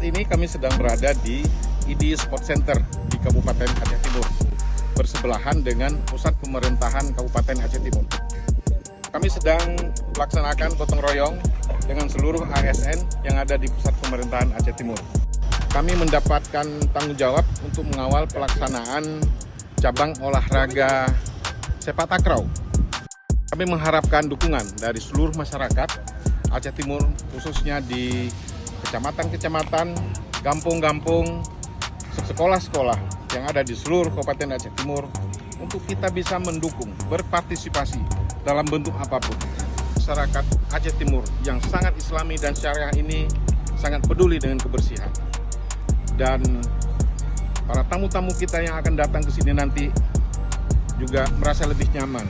Saat ini kami sedang berada di ID Sport Center di Kabupaten Aceh Timur, bersebelahan dengan pusat pemerintahan Kabupaten Aceh Timur. Kami sedang melaksanakan gotong royong dengan seluruh ASN yang ada di pusat pemerintahan Aceh Timur. Kami mendapatkan tanggung jawab untuk mengawal pelaksanaan cabang olahraga sepak takraw. Kami mengharapkan dukungan dari seluruh masyarakat Aceh Timur, khususnya di kecamatan-kecamatan, kampung-kampung, sekolah-sekolah yang ada di seluruh Kabupaten Aceh Timur untuk kita bisa mendukung, berpartisipasi dalam bentuk apapun. Masyarakat Aceh Timur yang sangat islami dan syariah ini sangat peduli dengan kebersihan. Dan para tamu-tamu kita yang akan datang ke sini nanti juga merasa lebih nyaman.